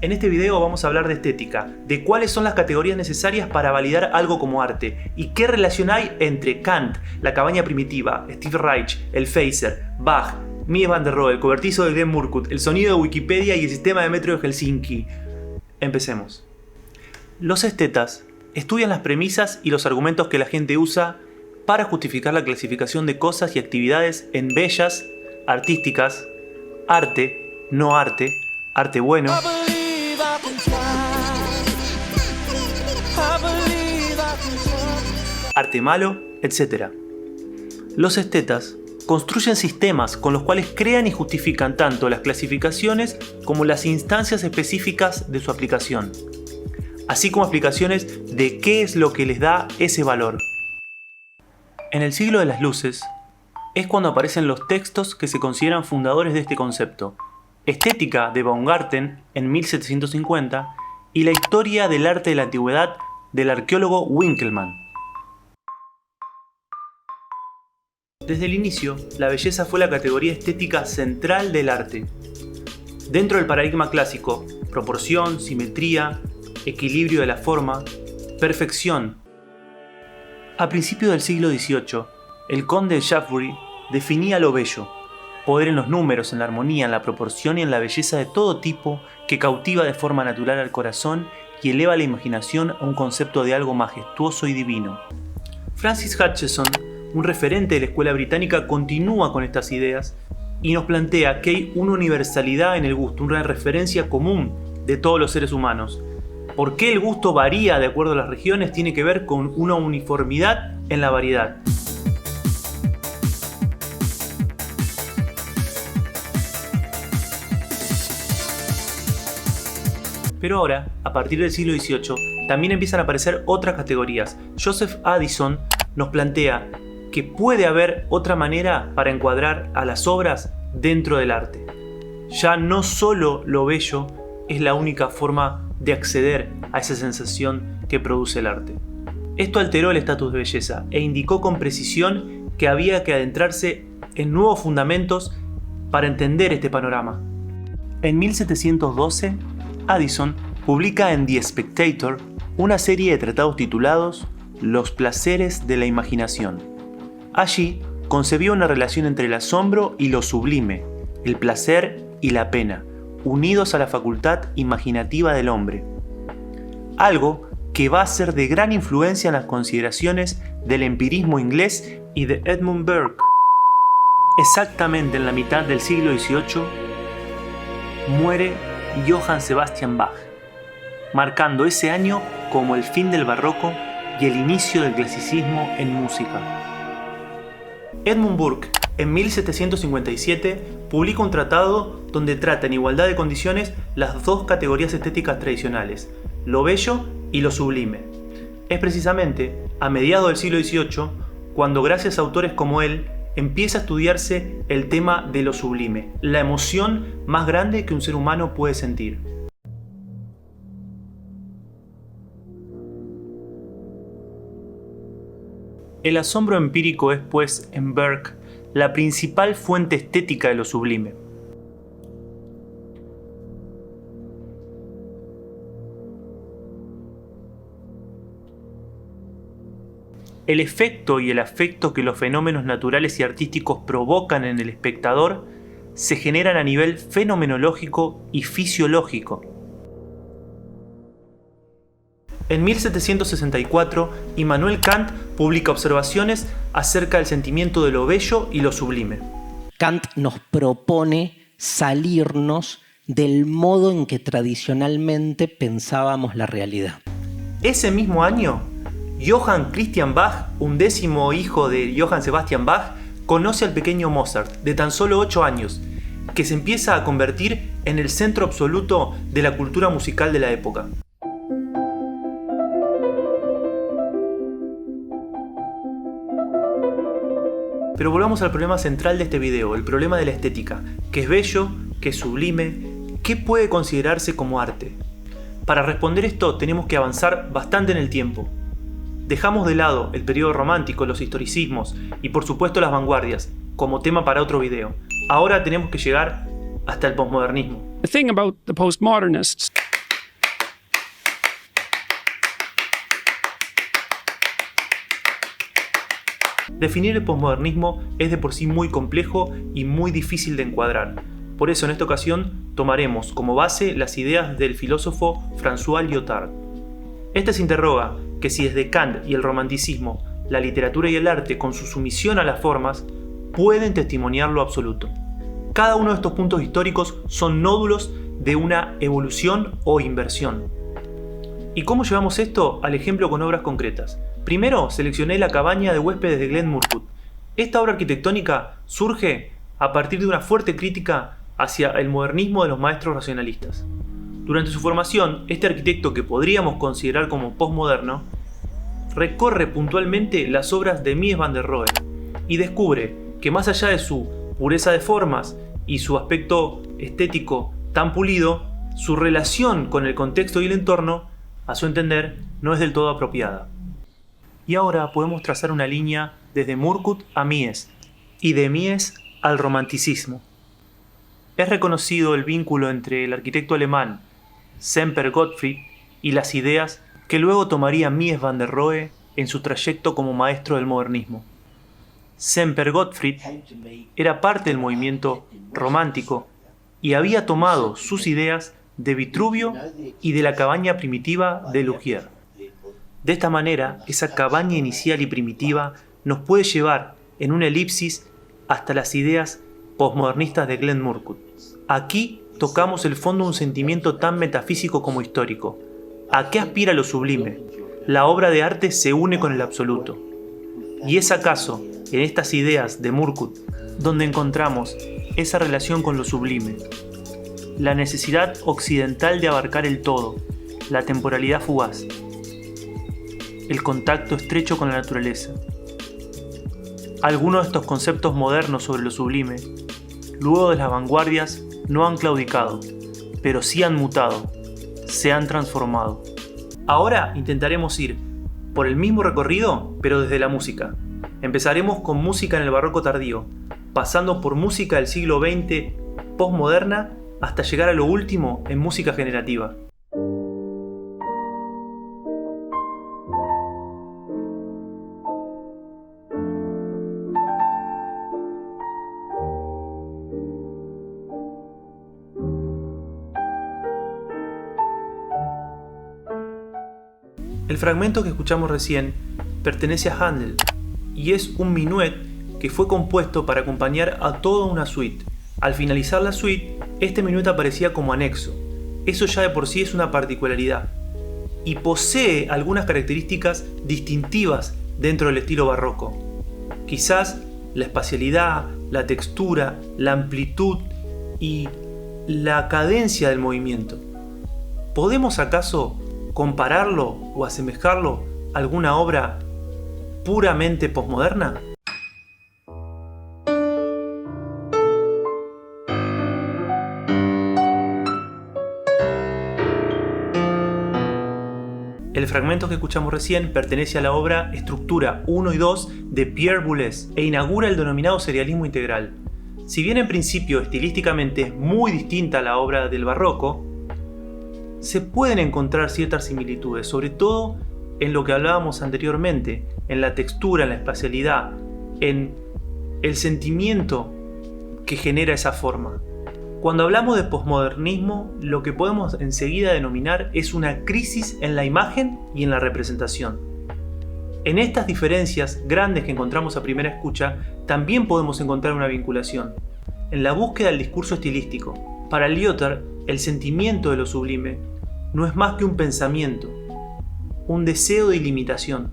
En este video vamos a hablar de estética, de cuáles son las categorías necesarias para validar algo como arte y qué relación hay entre Kant, la cabaña primitiva, Steve Reich, el phaser, Bach, Mies van der Rohe, el cobertizo de Glenn Murcutt, el sonido de Wikipedia y el sistema de metro de Helsinki. Empecemos. Los estetas estudian las premisas y los argumentos que la gente usa para justificar la clasificación de cosas y actividades en bellas, artísticas, arte, no arte, arte bueno, arte malo, etc. Los estetas construyen sistemas con los cuales crean y justifican tanto las clasificaciones como las instancias específicas de su aplicación, así como explicaciones de qué es lo que les da ese valor. En el siglo de las luces es cuando aparecen los textos que se consideran fundadores de este concepto: Estética de Baumgarten en 1750 y La historia del arte de la antigüedad del arqueólogo Winckelmann. Desde el inicio, la belleza fue la categoría estética central del arte. Dentro del paradigma clásico, proporción, simetría, equilibrio de la forma, perfección. A principios del siglo XVIII, el conde de Shaftesbury definía lo bello: poder en los números, en la armonía, en la proporción y en la belleza de todo tipo que cautiva de forma natural al corazón y eleva la imaginación a un concepto de algo majestuoso y divino. Francis Hutcheson, un referente de la escuela británica, continúa con estas ideas y nos plantea que hay una universalidad en el gusto, una referencia común de todos los seres humanos. ¿Por qué el gusto varía de acuerdo a las regiones? Tiene que ver con una uniformidad en la variedad. Pero ahora, a partir del siglo XVIII, también empiezan a aparecer otras categorías. Joseph Addison nos plantea que puede haber otra manera para encuadrar a las obras dentro del arte. Ya no solo lo bello es la única forma de acceder a esa sensación que produce el arte. Esto alteró el estatus de belleza e indicó con precisión que había que adentrarse en nuevos fundamentos para entender este panorama. En 1712, Addison publica en The Spectator una serie de tratados titulados Los placeres de la imaginación. Allí concebió una relación entre el asombro y lo sublime, el placer y la pena, unidos a la facultad imaginativa del hombre. Algo que va a ser de gran influencia en las consideraciones del empirismo inglés y de Edmund Burke. Exactamente en la mitad del siglo XVIII muere Johann Sebastian Bach, marcando ese año como el fin del barroco y el inicio del clasicismo en música. Edmund Burke, en 1757, publica un tratado donde trata en igualdad de condiciones las dos categorías estéticas tradicionales, lo bello y lo sublime. Es precisamente a mediados del siglo XVIII cuando, gracias a autores como él, empieza a estudiarse el tema de lo sublime, la emoción más grande que un ser humano puede sentir. El asombro empírico es, pues, en Burke, la principal fuente estética de lo sublime. El efecto y el afecto que los fenómenos naturales y artísticos provocan en el espectador se generan a nivel fenomenológico y fisiológico. En 1764, Immanuel Kant publica observaciones acerca del sentimiento de lo bello y lo sublime. Kant nos propone salirnos del modo en que tradicionalmente pensábamos la realidad. Ese mismo año, Johann Christian Bach, undécimo hijo de Johann Sebastian Bach, conoce al pequeño Mozart, de tan solo 8 años, que se empieza a convertir en el centro absoluto de la cultura musical de la época. Pero volvamos al problema central de este video, el problema de la estética. ¿Qué es bello? ¿Qué es sublime? ¿Qué puede considerarse como arte? Para responder esto tenemos que avanzar bastante en el tiempo. Dejamos de lado el periodo romántico, los historicismos y por supuesto las vanguardias, como tema para otro video. Ahora tenemos que llegar hasta el posmodernismo. The thing about the postmodernists Definir el posmodernismo es de por sí muy complejo y muy difícil de encuadrar. Por eso en esta ocasión tomaremos como base las ideas del filósofo François Lyotard. Este se interroga que si desde Kant y el romanticismo, la literatura y el arte con su sumisión a las formas, pueden testimoniar lo absoluto. Cada uno de estos puntos históricos son nódulos de una evolución o inversión. ¿Y cómo llevamos esto al ejemplo con obras concretas? Primero seleccioné La cabaña de huéspedes de Glen Murcutt. Esta obra arquitectónica surge a partir de una fuerte crítica hacia el modernismo de los maestros racionalistas. Durante su formación, este arquitecto, que podríamos considerar como postmoderno, recorre puntualmente las obras de Mies van der Rohe y descubre que más allá de su pureza de formas y su aspecto estético tan pulido, su relación con el contexto y el entorno, a su entender, no es del todo apropiada. Y ahora podemos trazar una línea desde Murcutt a Mies y de Mies al romanticismo. Es reconocido el vínculo entre el arquitecto alemán Semper Gottfried y las ideas que luego tomaría Mies van der Rohe en su trayecto como maestro del modernismo. Semper Gottfried era parte del movimiento romántico y había tomado sus ideas de Vitruvio y de la cabaña primitiva de Lugier. De esta manera, esa cabaña inicial y primitiva nos puede llevar en una elipsis hasta las ideas posmodernistas de Glen Murcutt. Aquí tocamos el fondo de un sentimiento tan metafísico como histórico. ¿A qué aspira lo sublime? La obra de arte se une con el absoluto. ¿Y es acaso en estas ideas de Murcutt donde encontramos esa relación con lo sublime? La necesidad occidental de abarcar el todo, la temporalidad fugaz, el contacto estrecho con la naturaleza. Algunos de estos conceptos modernos sobre lo sublime, luego de las vanguardias, no han claudicado, pero sí han mutado, se han transformado. Ahora intentaremos ir por el mismo recorrido, pero desde la música. Empezaremos con música en el barroco tardío, pasando por música del siglo XX postmoderna hasta llegar a lo último en música generativa. El fragmento que escuchamos recién pertenece a Händel y es un minuet que fue compuesto para acompañar a toda una suite. Al finalizar la suite, este minuet aparecía como anexo. Eso ya de por sí es una particularidad y posee algunas características distintivas dentro del estilo barroco. Quizás la espacialidad, la textura, la amplitud y la cadencia del movimiento. ¿Podemos acaso compararlo o asemejarlo a alguna obra puramente posmoderna? El fragmento que escuchamos recién pertenece a la obra Estructura 1 y 2 de Pierre Boulez e inaugura el denominado serialismo integral. Si bien en principio estilísticamente es muy distinta a la obra del barroco, se pueden encontrar ciertas similitudes, sobre todo en lo que hablábamos anteriormente, en la textura, en la espacialidad, en el sentimiento que genera esa forma. Cuando hablamos de posmodernismo, lo que podemos enseguida denominar es una crisis en la imagen y en la representación. En estas diferencias grandes que encontramos a primera escucha, también podemos encontrar una vinculación. En la búsqueda del discurso estilístico, para Lyotard, el sentimiento de lo sublime no es más que un pensamiento, un deseo de ilimitación.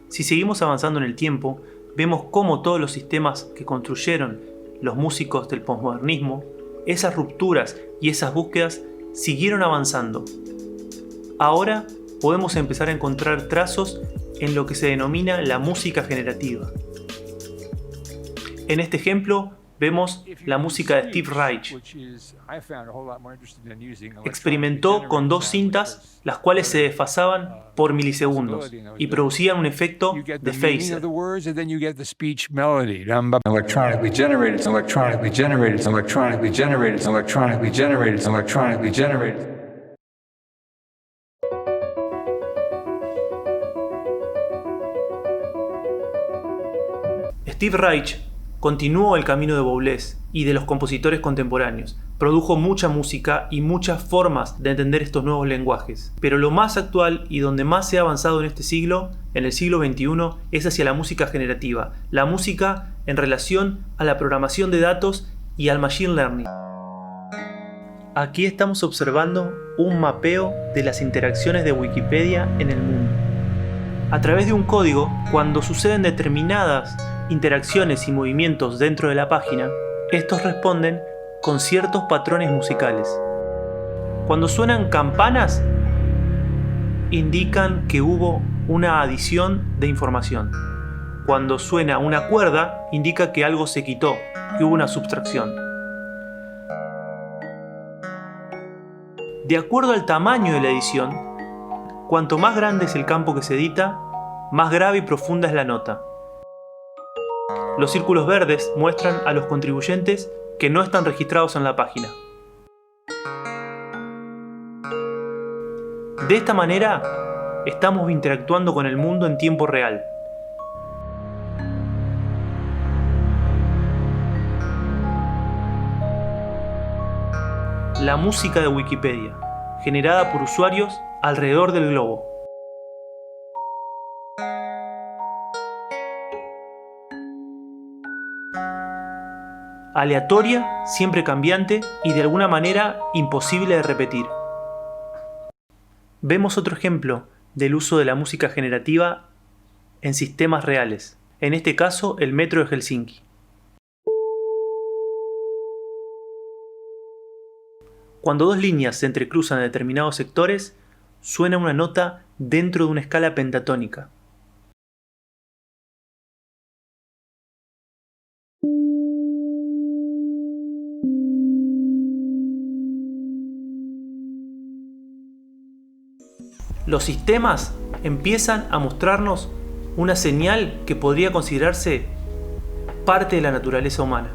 Si seguimos avanzando en el tiempo, vemos cómo todos los sistemas que construyeron los músicos del posmodernismo, esas rupturas y esas búsquedas siguieron avanzando. Ahora podemos empezar a encontrar trazos en lo que se denomina la música generativa. En este ejemplo vemos la música de Steve Reich. Experimentó con dos cintas, las cuales se desfasaban por milisegundos y producían un efecto de phaser. Electronically generated, electronically generated, electronically generated, electronically generated, electronically generated. Steve Reich continuó el camino de Boulez y de los compositores contemporáneos. Produjo mucha música y muchas formas de entender estos nuevos lenguajes. Pero lo más actual y donde más se ha avanzado en este siglo, en el siglo XXI, es hacia la música generativa. La música en relación a la programación de datos y al machine learning. Aquí estamos observando un mapeo de las interacciones de Wikipedia en el mundo. A través de un código, cuando suceden determinadas interacciones y movimientos dentro de la página, estos responden con ciertos patrones musicales. Cuando suenan campanas, indican que hubo una adición de información. Cuando suena una cuerda, indica que algo se quitó, que hubo una subtracción. De acuerdo al tamaño de la edición, cuanto más grande es el campo que se edita, más grave y profunda es la nota. Los círculos verdes muestran a los contribuyentes que no están registrados en la página. De esta manera, estamos interactuando con el mundo en tiempo real. La música de Wikipedia, generada por usuarios alrededor del globo. Aleatoria, siempre cambiante y de alguna manera imposible de repetir. Vemos otro ejemplo del uso de la música generativa en sistemas reales, en este caso el metro de Helsinki. Cuando dos líneas se entrecruzan en determinados sectores, suena una nota dentro de una escala pentatónica. Los sistemas empiezan a mostrarnos una señal que podría considerarse parte de la naturaleza humana.